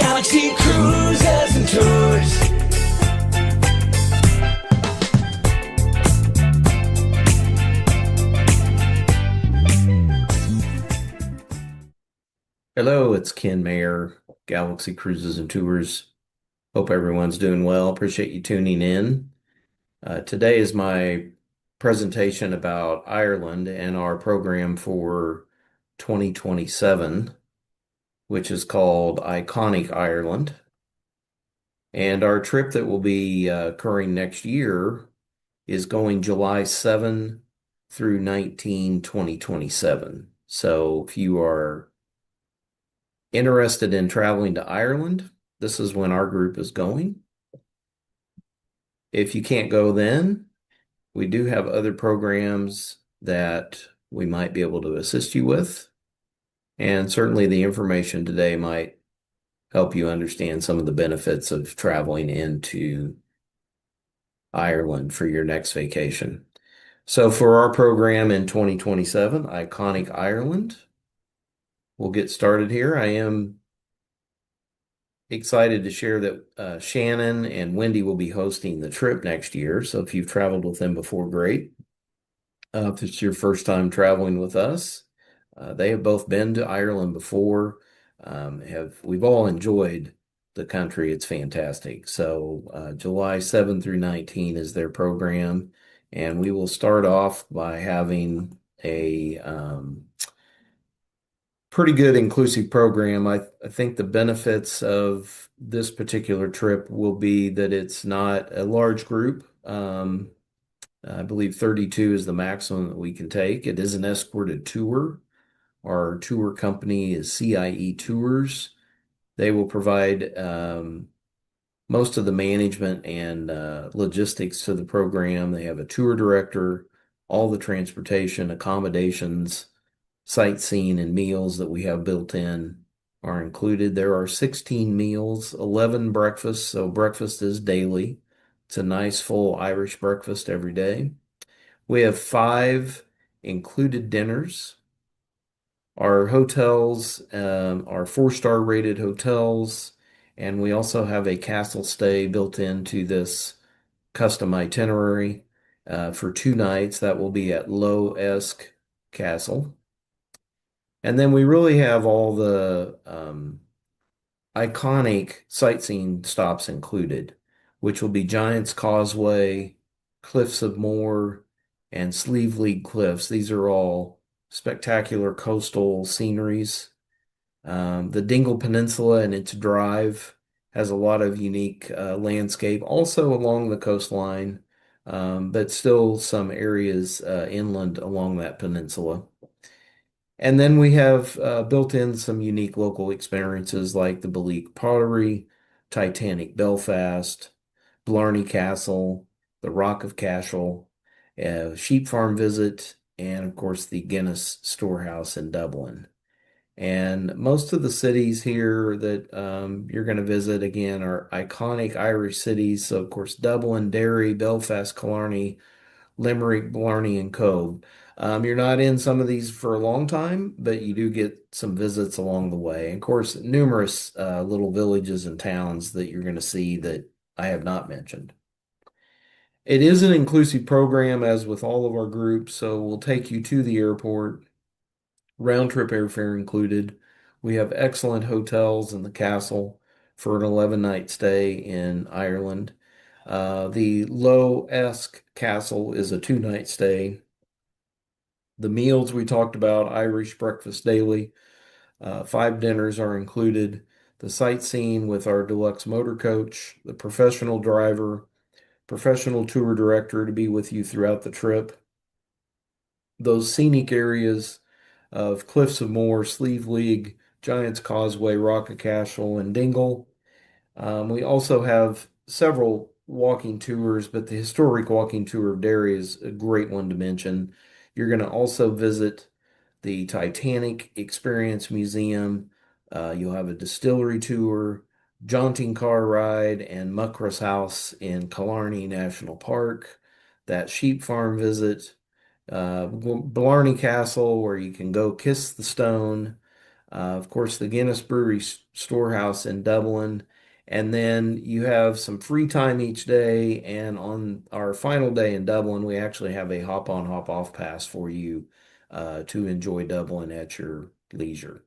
Galaxy Cruises and Tours. Hello, it's Ken Mayer, Galaxy Cruises and Tours. Hope everyone's doing well. Appreciate you tuning in. Today is my presentation about Ireland and our program for 2027, which is called Iconic Ireland. And our trip that will be occurring next year is going July 7 through 19, 2027. So if you are interested in traveling to Ireland, this is when our group is going. If you can't go then, we do have other programs that we might be able to assist you with. And certainly the information today might help you understand some of the benefits of traveling into Ireland for your next vacation. So for our program in 2027, Iconic Ireland, we'll get started here. I am excited to share that Shannon and Wendy will be hosting the trip next year. So if you've traveled with them before, great. If it's your first time traveling with us, they have both been to Ireland before. We've all enjoyed the country. It's fantastic. So July 7 through 19 is their program, and we will start off by having a pretty good inclusive program. I think the benefits of this particular trip will be that it's not a large group. I believe 32 is the maximum that we can take. It is an escorted tour. Our tour company is CIE Tours. They will provide most of the management and logistics to the program. They have a tour director, all the transportation, accommodations, sightseeing, and meals that we have built in are included. There are 16 meals, 11 breakfasts, so breakfast is daily. It's a nice full Irish breakfast every day. We have 5 included dinners. Our hotels are 4-star rated hotels, and we also have a castle stay built into this custom itinerary for 2 nights. That will be at Low Esk Castle. And then we really have all the iconic sightseeing stops included, which will be Giant's Causeway, Cliffs of Moher, and Sleeve League Cliffs. These are all spectacular coastal sceneries. The Dingle Peninsula and its drive has a lot of unique landscape, also along the coastline, but still some areas inland along that peninsula. And then we have built in some unique local experiences like the Balik Pottery, Titanic Belfast, Blarney Castle, the Rock of Cashel, Sheep Farm Visit, and of course the Guinness Storehouse in Dublin. And most of the cities here that you're going to visit again are iconic Irish cities. So of course Dublin, Derry, Belfast, Killarney, Limerick, Blarney, and Cobh. You're not in some of these for a long time, but you do get some visits along the way. And of course, numerous little villages and towns that you're going to see that I have not mentioned. It is an inclusive program, as with all of our groups, so we'll take you to the airport, round trip airfare included. We have excellent hotels in the castle for an 11-night stay in Ireland. The Low Esk Castle is a 2-night stay. The meals we talked about, Irish breakfast daily, 5 dinners are included. The sightseeing with our deluxe motor coach, the professional driver, professional tour director to be with you throughout the trip. Those scenic areas of Cliffs of Moher, Sleeve League, Giant's Causeway, Rock of Cashel, and Dingle. We also have several walking tours, but the historic walking tour of Derry is a great one to mention. You're going to also visit the Titanic Experience Museum. You'll have a distillery tour, jaunting car ride, and Muckross House in Killarney National Park. That sheep farm visit, Blarney Castle, where you can go kiss the stone, Of course, the Guinness Brewery Storehouse in Dublin. And then you have some free time each day. And on our final day in Dublin, we actually have a hop on, hop off pass for you to enjoy Dublin at your leisure.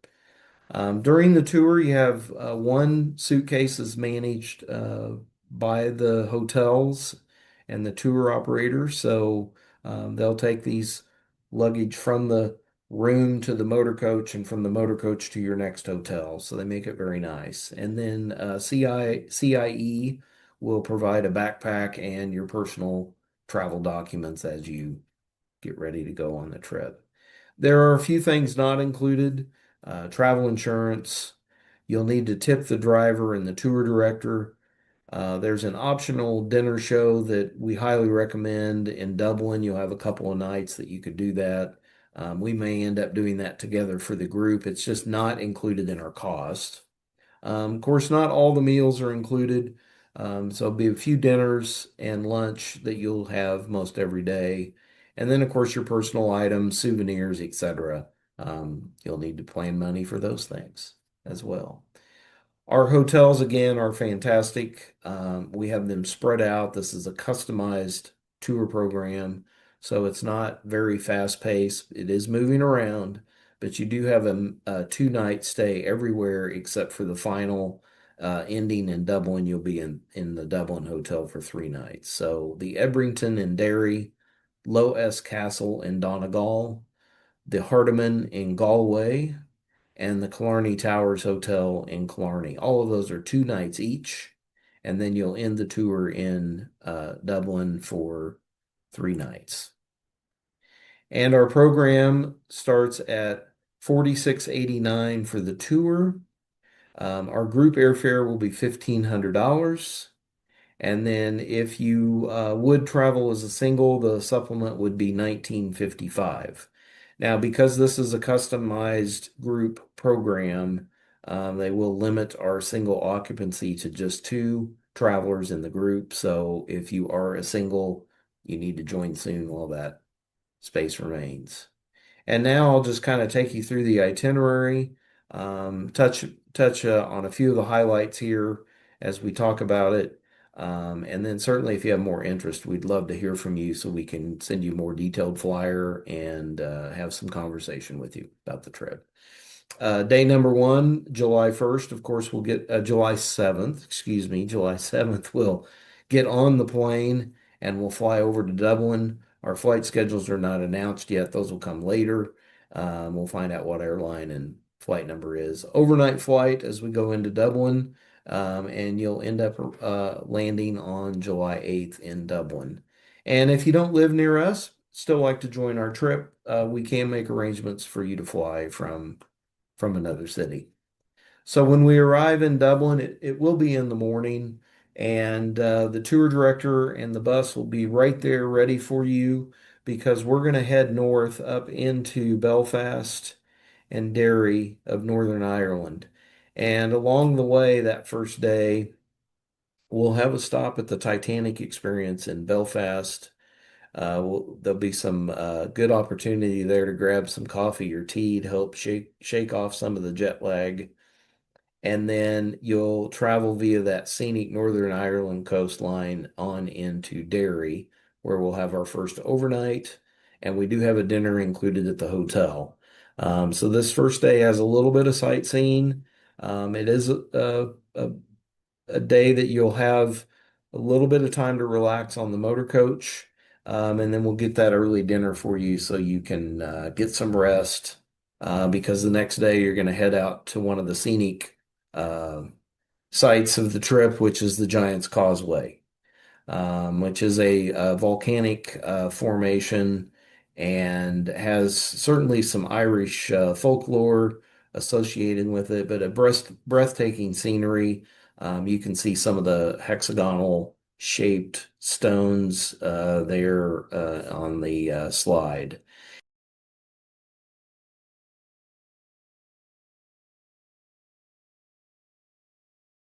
During the tour, you have one suitcase is managed by the hotels and the tour operators. So they'll take these luggage from the room to the motor coach and from the motor coach to your next hotel. So they make it very nice. And then CIE will provide a backpack and your personal travel documents as you get ready to go on the trip. There are a few things not included. Travel insurance. You'll need to tip the driver and the tour director. There's an optional dinner show that we highly recommend in Dublin. You'll have a couple of nights that you could do that. We may end up doing that together for the group. It's just not included in our cost. Of course, not all the meals are included. So it'll be a few dinners and lunch that you'll have most every day. And then, of course, your personal items, souvenirs, etc. You'll need to plan money for those things as well. Our hotels, again, are fantastic. We have them spread out. This is a customized tour program, so it's not very fast paced. It is moving around, but you do have a 2 night stay everywhere except for the final ending in Dublin. You'll be in the Dublin hotel for 3 nights. So the Ebrington in Derry, Low S Castle in Donegal, the Hardiman in Galway, and the Killarney Towers Hotel in Killarney. All of those are 2 nights each, and then you'll end the tour in Dublin for 3 nights. And our program starts at $46.89 for the tour. Our group airfare will be $1,500. And then if you would travel as a single, the supplement would be $19.55. Now, because this is a customized group program, they will limit our single occupancy to just 2 travelers in the group. So if you are a single, you need to join soon while that space remains. And now I'll just kind of take you through the itinerary, touch on a few of the highlights here as we talk about it. And then certainly if you have more interest, we'd love to hear from you so we can send you more detailed flyer and have some conversation with you about the trip. Day number one, July 1st, of course, we'll get July 7th, excuse me, July 7th, we'll get on the plane and we'll fly over to Dublin. Our flight schedules are not announced yet. Those will come later. We'll find out what airline and flight number is. Overnight flight as we go into Dublin, and you'll end up landing on July 8th in Dublin. And if you don't live near us, still like to join our trip, we can make arrangements for you to fly from another city. So when we arrive in Dublin, it will be in the morning, and the tour director and the bus will be right there ready for you because we're going to head north up into Belfast and Derry of Northern Ireland. And along the way, that first day, we'll have a stop at the Titanic Experience in Belfast. There'll be some good opportunity there to grab some coffee or tea to help shake off some of the jet lag. And then you'll travel via that scenic Northern Ireland coastline on into Derry, where we'll have our first overnight. And we do have a dinner included at the hotel. So this first day has a little bit of sightseeing. It is a day that you'll have a little bit of time to relax on the motor coach. And then we'll get that early dinner for you so you can get some rest because the next day you're going to head out to one of the scenic sites of the trip, which is the Giant's Causeway, which is a volcanic formation and has certainly some Irish folklore associated with it, but a breathtaking scenery. You can see some of the hexagonal shaped stones there on the slide.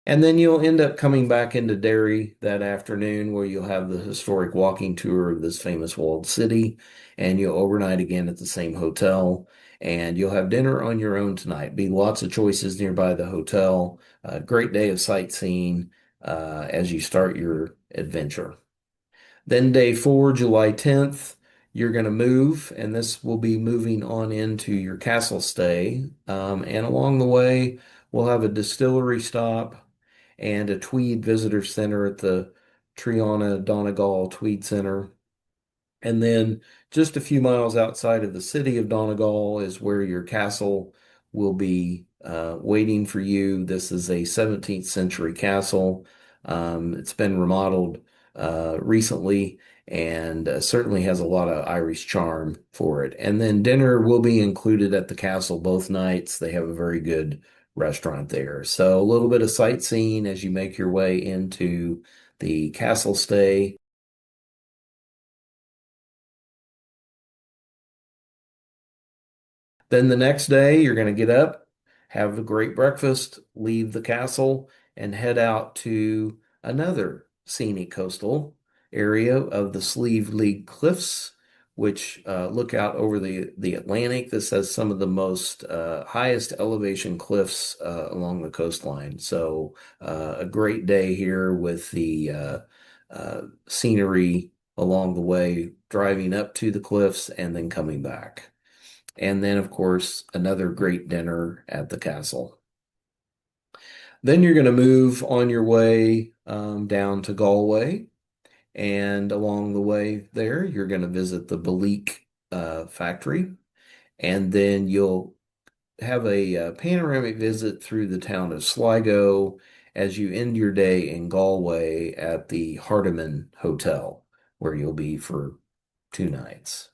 And then you'll end up coming back into Derry that afternoon where you'll have the historic walking tour of this famous walled city, and you'll overnight again at the same hotel. and you'll have dinner on your own tonight. Be lots of choices nearby the hotel. Great day of sightseeing as you start your adventure. Then day 4, July 10th, you're going to move, and this will be moving on into your castle stay. And along the way, we'll have a distillery stop and a Tweed Visitor Center at the Triana Donegal Tweed Center. And then just a few miles outside of the city of Donegal is where your castle will be waiting for you. This is a 17th century castle. It's been remodeled recently and certainly has a lot of Irish charm for it. And then dinner will be included at the castle both nights. They have a very good restaurant there. So a little bit of sightseeing as you make your way into the castle stay. Then the next day, you're going to get up, have a great breakfast, leave the castle, and head out to another scenic coastal area of the Sleeve League Cliffs, which look out over the Atlantic. This has some of the most highest elevation cliffs along the coastline. So, a great day here with the scenery along the way, driving up to the cliffs and then coming back. And then, of course, another great dinner at the castle. Then you're going to move on your way down to Galway. And along the way there, you're going to visit the Balik factory. And then you'll have a panoramic visit through the town of Sligo as you end your day in Galway at the Hardiman Hotel, where you'll be for 2 nights.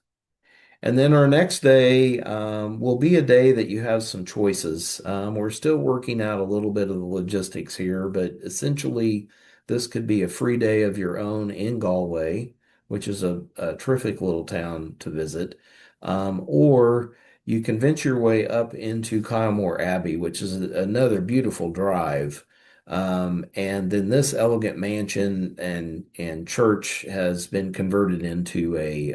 And then our next day will be a day that you have some choices. We're still working out a little bit of the logistics here, but essentially, this could be a free day of your own in Galway, which is a terrific little town to visit. Or you can venture your way up into Kylemore Abbey, which is another beautiful drive. And then this elegant mansion and church has been converted into a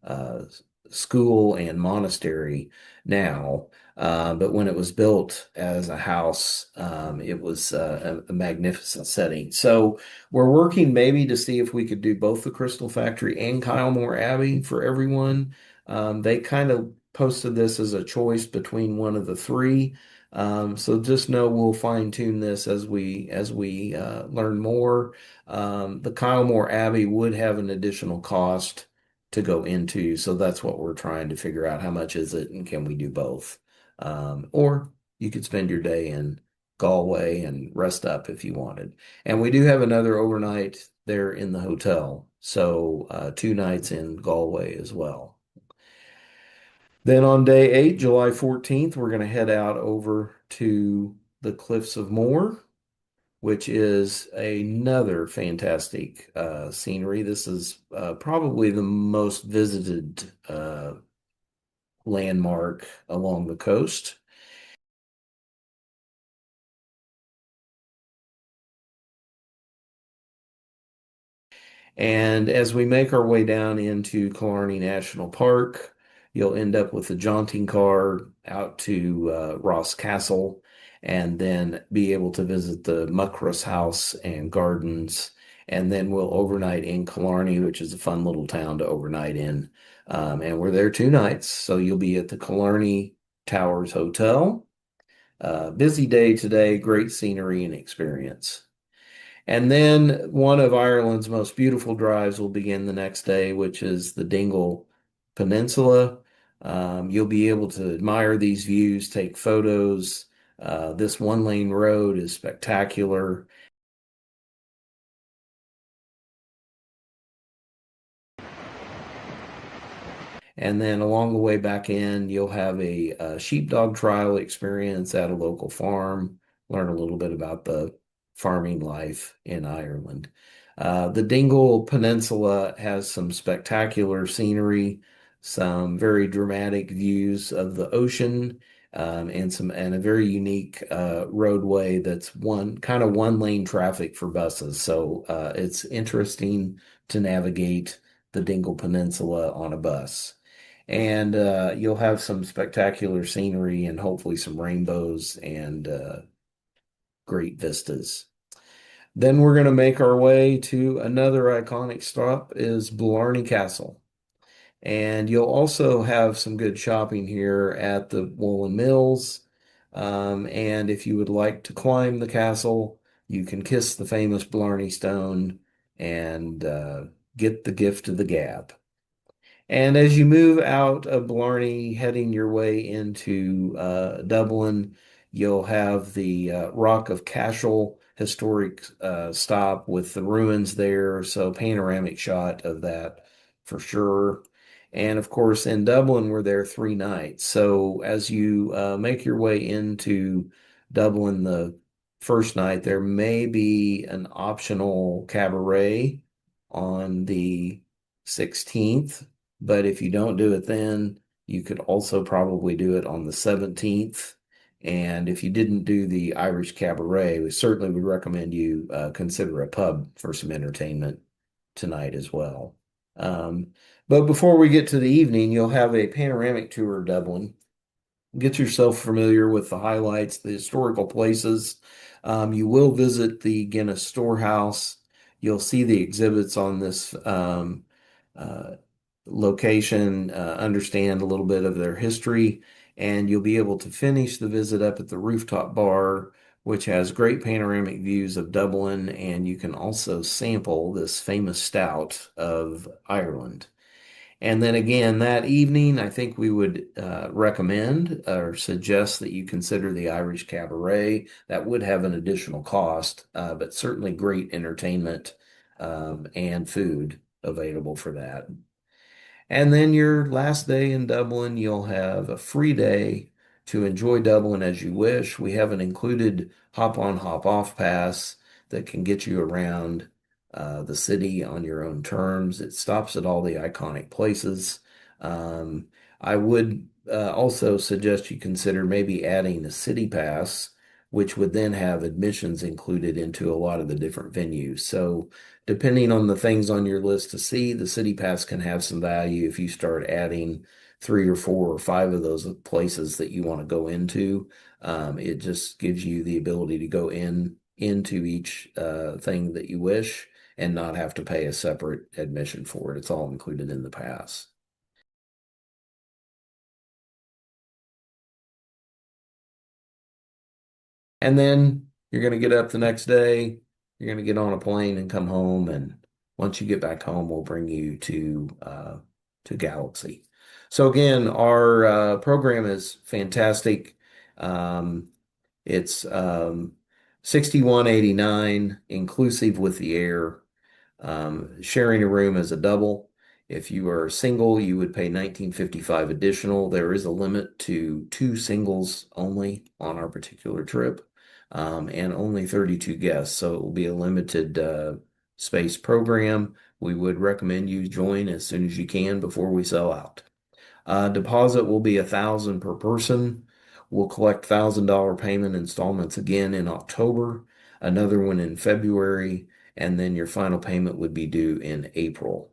uh, school and monastery now. But when it was built as a house, it was a magnificent setting. So we're working maybe to see if we could do both the Crystal Factory and Kylemore Abbey for everyone. They kind of posted this as a choice between one of the three. So just know we'll fine tune this as we learn more. The Kylemore Abbey would have an additional cost to go into. So that's what we're trying to figure out. How much is it and can we do both? Or you could spend your day in Galway and rest up if you wanted. And we do have another overnight there in the hotel. So 2 nights in Galway as well. Then on day 8, July 14th, we're going to head out over to the Cliffs of Moher, which is another fantastic scenery. This is probably the most visited landmark along the coast. And as we make our way down into Killarney National Park, you'll end up with a jaunting car out to Ross Castle and then be able to visit the Muckross House and Gardens. And then we'll overnight in Killarney, which is a fun little town to overnight in. And we're there 2 nights. So you'll be at the Killarney Towers Hotel. Busy day today, great scenery and experience. And then one of Ireland's most beautiful drives will begin the next day, which is the Dingle Peninsula. You'll be able to admire these views, take photos. This one-lane road is spectacular. And then along the way back in, you'll have a sheepdog trial experience at a local farm, learn a little bit about the farming life in Ireland. The Dingle Peninsula has some spectacular scenery, some very dramatic views of the ocean, and a very unique roadway that's one lane traffic for buses. So it's interesting to navigate the Dingle Peninsula on a bus. And you'll have some spectacular scenery and hopefully some rainbows and great vistas. Then we're going to make our way to another iconic stop is Blarney Castle. And you'll also have some good shopping here at the Woolen Mills. And if you would like to climb the castle, you can kiss the famous Blarney Stone and get the gift of the gab. And as you move out of Blarney, heading your way into Dublin, you'll have the Rock of Cashel historic stop with the ruins there. So, panoramic shot of that for sure. And of course, in Dublin, we're there 3 nights. So, as you make your way into Dublin the first night, there may be an optional cabaret on the 16th, but if you don't do it then, you could also probably do it on the 17th. And if you didn't do the Irish Cabaret, we certainly would recommend you consider a pub for some entertainment tonight as well. Um, but before we get to the evening, you'll have a panoramic tour of Dublin. Get yourself familiar with the highlights, the historical places. You will visit the Guinness Storehouse. You'll see the exhibits on this uh, location, understand a little bit of their history, and you'll be able to finish the visit up at the rooftop bar, which has great panoramic views of Dublin, and you can also sample this famous stout of Ireland. And then again, that evening, I think we would recommend or suggest that you consider the Irish Cabaret. That would have an additional cost, but certainly great entertainment and food available for that. And then your last day in Dublin, you'll have a free day to enjoy Dublin as you wish. We have an included hop on, hop off pass that can get you around the city on your own terms. It stops at all the iconic places. I would also suggest you consider maybe adding a city pass, which would then have admissions included into a lot of the different venues. So, depending on the things on your list to see, the City Pass can have some value if you start adding 3 or 4 or 5 of those places that you want to go into. It just gives you the ability to go into each thing that you wish and not have to pay a separate admission for it. It's all included in the pass. And then you're going to get up the next day. You're going to get on a plane and come home. And once you get back home, we'll bring you to Galaxy. So again, our program is fantastic. Um, it's 6189 inclusive with the air. Sharing a room is a double. If you are single, you would pay 1955 additional. There is a limit to 2 singles only on our particular trip, and only 32 guests. So it will be a limited space program. We would recommend you join as soon as you can before we sell out. Deposit will be 1,000 per person. We'll collect $1,000 payment installments again in October, another one in February, and then your final payment would be due in April.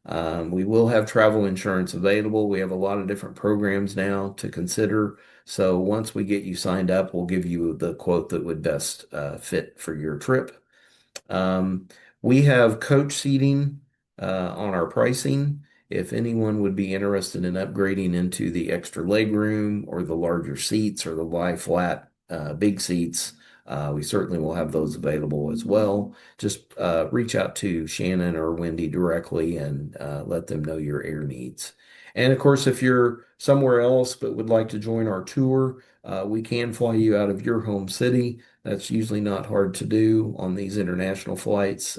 We will have travel insurance available. We have a lot of different programs now to consider. So once we get you signed up, we'll give you the quote that would best fit for your trip. Um, we have coach seating on our pricing. If anyone would be interested in upgrading into the extra leg room or the larger seats or the lie flat big seats, we certainly will have those available as well. Just reach out to Shannon or Wendy directly and let them know your air needs. And of course, if you're somewhere else but would like to join our tour, we can fly you out of your home city. That's usually not hard to do on these international flights.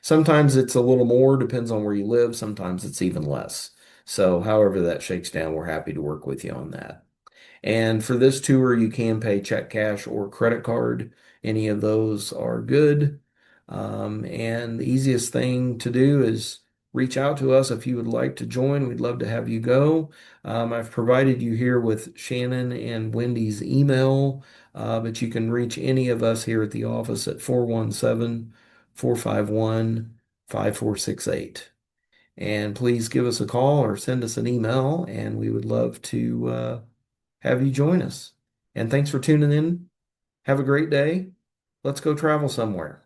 Sometimes it's a little more, depends on where you live. Sometimes it's even less. So, however that shakes down, we're happy to work with you on that. And for this tour, you can pay check, cash, or credit card. Any of those are good. And the easiest thing to do is reach out to us if you would like to join. We'd love to have you go. I've provided you here with Shannon and Wendy's email, but you can reach any of us here at the office at 417 451 5468. And please give us a call or send us an email, and we would love to have you join us. And thanks for tuning in. Have a great day. Let's go travel somewhere.